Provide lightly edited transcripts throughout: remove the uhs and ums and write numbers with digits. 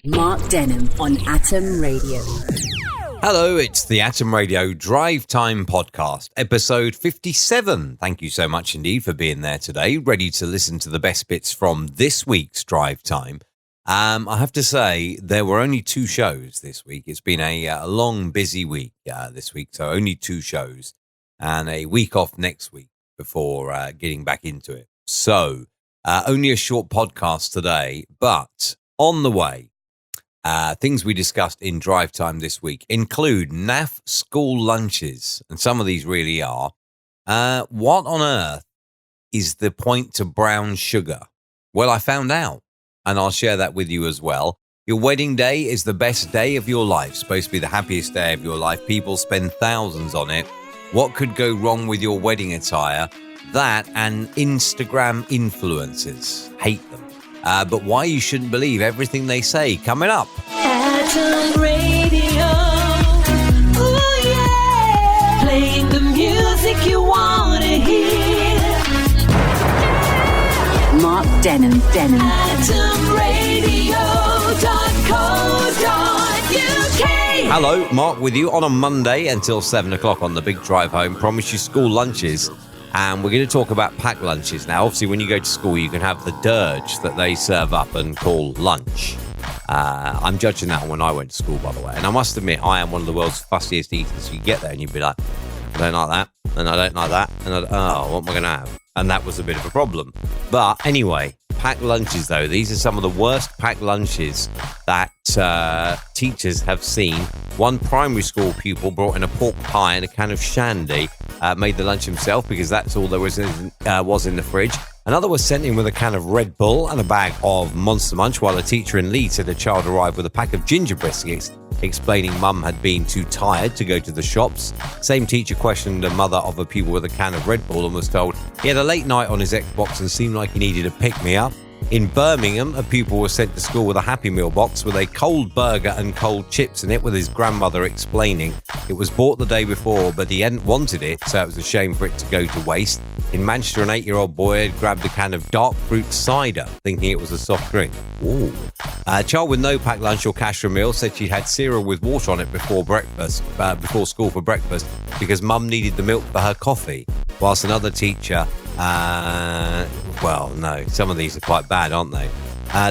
Mark Denholm on Atom Radio. Hello, it's the Atom Radio Drive Time Podcast, episode 57. Thank you so much indeed for being there today, ready to listen to the best bits from this week's Drive Time. I have to say, there were only 2 shows this week. It's been a long, busy week this week, so only 2 shows and a week off next week before getting back into it. So, only a short podcast today, but on the way. Things we discussed in Drive Time this week include naff school lunches, and some of these really are. What on earth is the point to brown sugar? Well, I found out, and I'll share that with you as well. Your wedding day is the best day of your life, supposed to be the happiest day of your life. People spend thousands on it. What could go wrong with your wedding attire? That and Instagram influencers. Hate them. But why you shouldn't believe everything they say. Coming up. Atom Radio. Ooh, yeah. Playing the music you want to hear. Mark Denholm. AtomRadio.co.uk. Hello, Mark with you on a Monday until 7 o'clock on the big drive home. Promise you school lunches. And we're going to talk about packed lunches. Now, obviously, when you go to school, you can have the dirge that they serve up and call lunch. I'm judging that when I went to school, by the way. And I must admit, I am one of the world's fussiest eaters. You get there and you'd be like, I don't like that, and I don't like that, and what am I going to have? And that was a bit of a problem. But anyway, packed lunches, though. These are some of the worst packed lunches that teachers have seen. One primary school pupil brought in a pork pie and a can of shandy, made the lunch himself because that's all there was in the fridge. Another was sent in with a can of Red Bull and a bag of Monster Munch, while a teacher in Leeds said a child arrived with a pack of ginger biscuits, explaining mum had been too tired to go to the shops. Same teacher questioned the mother of a pupil with a can of Red Bull and was told he had a late night on his Xbox and seemed like he needed a pick-me-up. In Birmingham, a pupil was sent to school with a Happy Meal box with a cold burger and cold chips in it, with his grandmother explaining it was bought the day before, but he hadn't wanted it, so it was a shame for it to go to waste. In Manchester, an 8-year-old boy had grabbed a can of dark fruit cider, thinking it was a soft drink. Ooh. A child with no packed lunch or cash for a meal said she'd had cereal with water on it before school for breakfast, because mum needed the milk for her coffee. Whilst another teacher, some of these are quite bad, aren't they?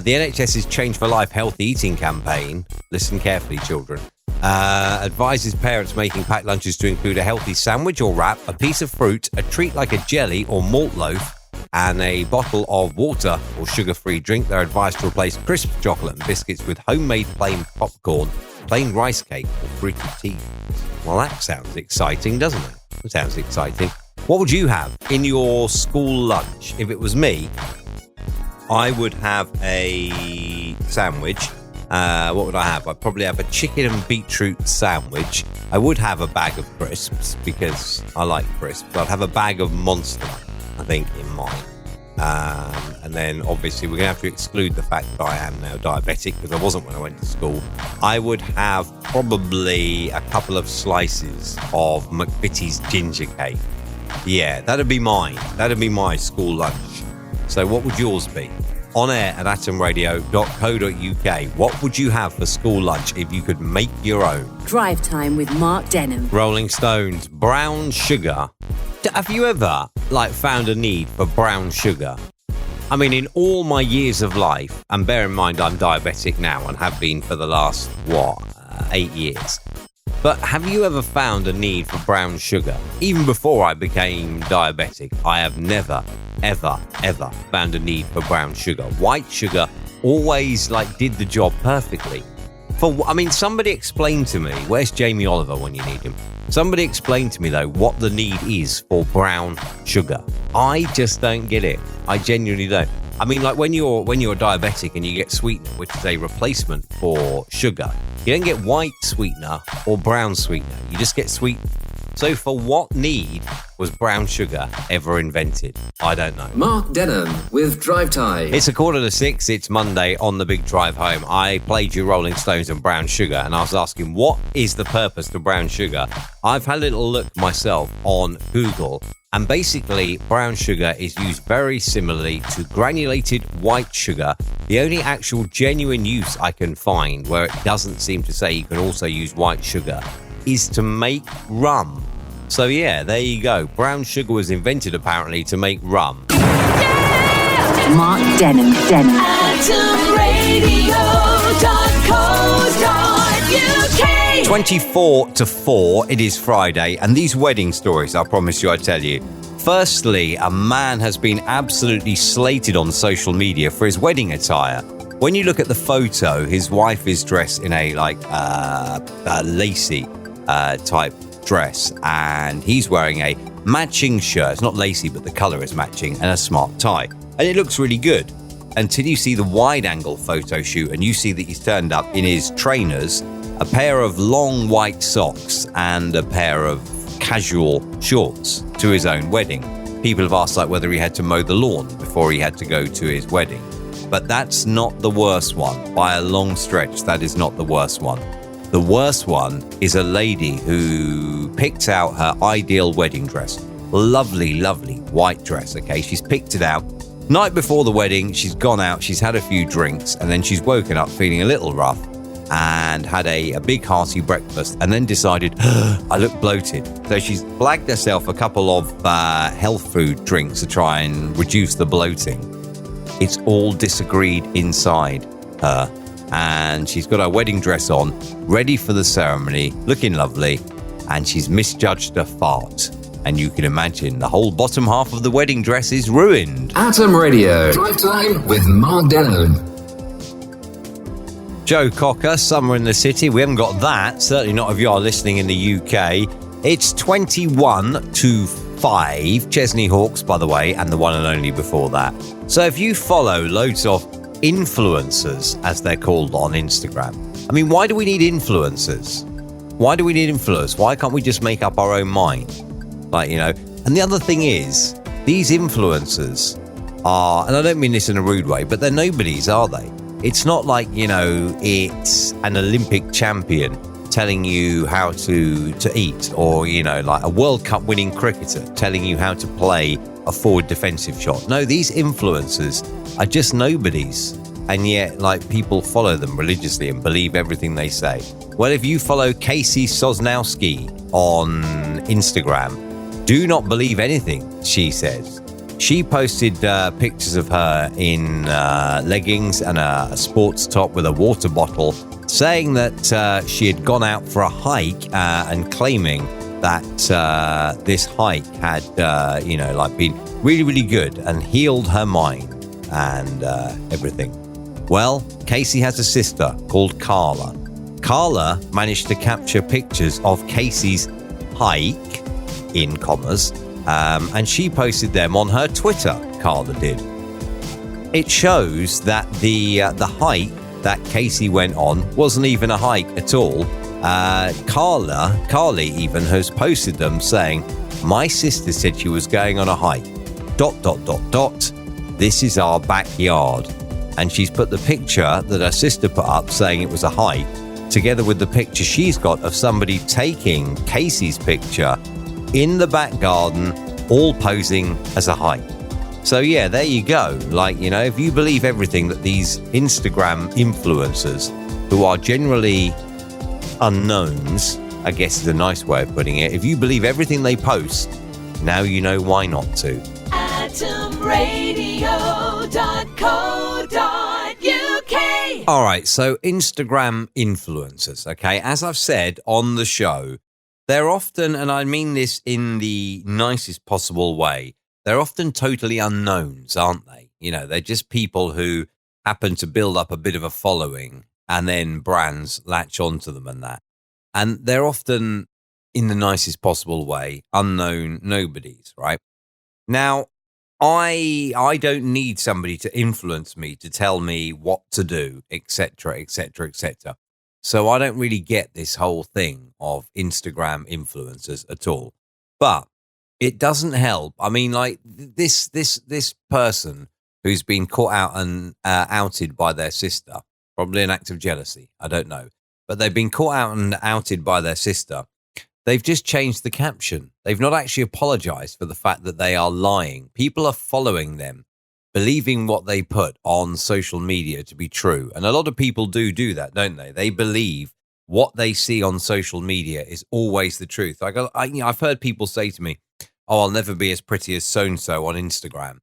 The NHS's Change for Life healthy eating campaign, listen carefully children, advises parents making packed lunches to include a healthy sandwich or wrap, a piece of fruit, a treat like a jelly or malt loaf, and a bottle of water or sugar-free drink. They're advised to replace crisp chocolate and biscuits with homemade plain popcorn, plain rice cake, or fruity tea. Well, that sounds exciting, doesn't it? It sounds exciting. What would you have in your school lunch? If it was me, I would have a sandwich. What would I have? I'd probably have a chicken and beetroot sandwich. I would have a bag of crisps because I like crisps. I'd have a bag of Monster, I think, in mine. And then obviously we're going to have to exclude the fact that I am now diabetic, because I wasn't when I went to school. I would have probably a couple of slices of McVitie's ginger cake. Yeah, that'd be mine. That'd be my school lunch. So what would yours be? On air at atomradio.co.uk. What would you have for school lunch if you could make your own? Drive Time with Mark Denholm. Rolling Stones, brown sugar. Have you ever found a need for brown sugar? I mean, in all my years of life, and bear in mind I'm diabetic now and have been for the last, 8 years. But have you ever found a need for brown sugar? Even before I became diabetic, I have never, ever found a need for brown sugar. White sugar always did the job perfectly. Somebody explained to me, where's Jamie Oliver when you need him? Somebody explained to me, though, what the need is for brown sugar. I just don't get it. I genuinely don't. I mean, when you're diabetic and you get sweetener, which is a replacement for sugar, you don't get white sweetener or brown sweetener. You just get sweetener. So for what need was brown sugar ever invented? I don't know. Mark Denham with Drive Time. It's 5:45. It's Monday on the big drive home. I played you Rolling Stones and brown sugar, and I was asking, what is the purpose to brown sugar? I've had a little look myself on Google, and basically brown sugar is used very similarly to granulated white sugar. The only actual genuine use I can find where it doesn't seem to say you can also use white sugar is to make rum. So yeah, there you go. Brown sugar was invented apparently to make rum. Mark Denham. AtomRadio.co.uk 24-4, it is Friday, and these wedding stories, I promise you, I tell you. Firstly, a man has been absolutely slated on social media for his wedding attire. When you look at the photo, his wife is dressed in a lacy type dress, and he's wearing a matching shirt. It's not lacy, but the colour is matching, and a smart tie. And it looks really good until you see the wide-angle photo shoot and you see that he's turned up in his trainers, a pair of long white socks, and a pair of casual shorts to his own wedding. People have asked whether he had to mow the lawn before he had to go to his wedding. But that's not the worst one. By a long stretch, that is not the worst one. The worst one is a lady who picked out her ideal wedding dress. Lovely, lovely white dress, okay? She's picked it out. Night before the wedding, she's gone out, she's had a few drinks, and then she's woken up feeling a little rough and had a big hearty breakfast, and then decided, I look bloated. So she's blagged herself a couple of health food drinks to try and reduce the bloating. It's all disagreed inside her. And she's got her wedding dress on, ready for the ceremony, looking lovely, and she's misjudged a fart. And you can imagine the whole bottom half of the wedding dress is ruined. Atom Radio. Drive Time with Mark Denham. Joe Cocker, Summer in the City. We haven't got that, certainly not if you are listening in the UK. It's 21-5. Chesney Hawkes, by the way, and the one and only before that. So if you follow loads of influencers, as they're called on Instagram. I mean, why do we need influencers? Why do we need influencers? Why can't we just make up our own mind? And the other thing is, these influencers are, and I don't mean this in a rude way, but they're nobodies, are they? It's not like, it's an Olympic champion telling you how to eat, or, like a World Cup winning cricketer telling you how to play a forward defensive shot. No, these influencers are just nobodies, and yet people follow them religiously and believe everything they say. Well, if you follow Casey Sosnowski on Instagram, do not believe anything she says. She posted pictures of her in leggings and a sports top with a water bottle, saying that she had gone out for a hike and claiming that this hike had, been really, really good and healed her mind and everything. Well, Casey has a sister called Carla. Carla managed to capture pictures of Casey's hike, in commas, and she posted them on her Twitter, Carla did. It shows that the hike that Casey went on wasn't even a hike at all. Carly even has posted them saying, my sister said she was going on a hike, ... This is our backyard. And she's put the picture that her sister put up saying it was a hike, together with the picture she's got of somebody taking Casey's picture in the back garden, all posing as a hike. So yeah, there you go. If you believe everything that these Instagram influencers, who are generally unknowns, I guess is a nice way of putting it, if you believe everything they post, now you know why not to. AtomRadio.co.uk All right, so Instagram influencers, okay? As I've said on the show, they're often, and I mean this in the nicest possible way, they're often totally unknowns, aren't they? They're just people who happen to build up a bit of a following, and then brands latch onto them and that. And they're often, in the nicest possible way, unknown nobodies, right? Now, I don't need somebody to influence me to tell me what to do, etc., etc., etc. So I don't really get this whole thing of Instagram influencers at all. But It doesn't help. I mean, like this person who's been caught out and outed by their sister, probably an act of jealousy. I don't know, but they've been caught out and outed by their sister. They've just changed the caption. They've not actually apologized for the fact that they are lying. People are following them, believing what they put on social media to be true. And a lot of people do that, don't they? They believe what they see on social media is always the truth. I've heard people say to me, "Oh, I'll never be as pretty as so-and-so on Instagram."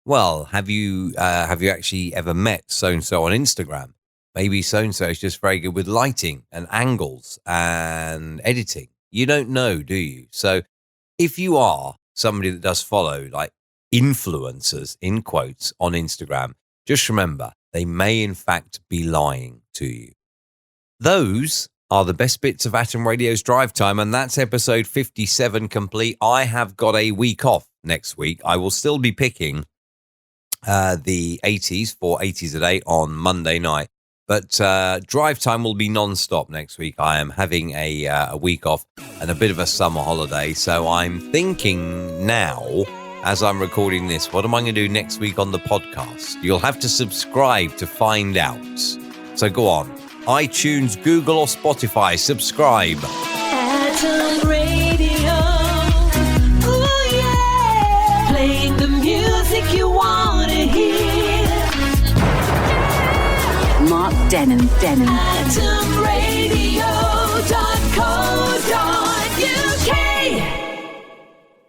Well, have you actually ever met so-and-so on Instagram? Maybe so-and-so is just very good with lighting and angles and editing. You don't know, do you? So if you are somebody that does follow like influencers, in quotes, on Instagram, just remember, they may in fact be lying to you. Those are the best bits of Atom Radio's Drive Time, and that's episode 57 complete. I have got a week off next week. I will still be picking the 80s for 80s at 8 on Monday night. But Drive Time will be non-stop next week. I am having a week off and a bit of a summer holiday. So I'm thinking now, as I'm recording this, what am I going to do next week on the podcast? You'll have to subscribe to find out. So go on. iTunes, Google or Spotify, subscribe. Atom Radio. Ooh, yeah. Playing the music you want to hear. Mark Denholm. Atom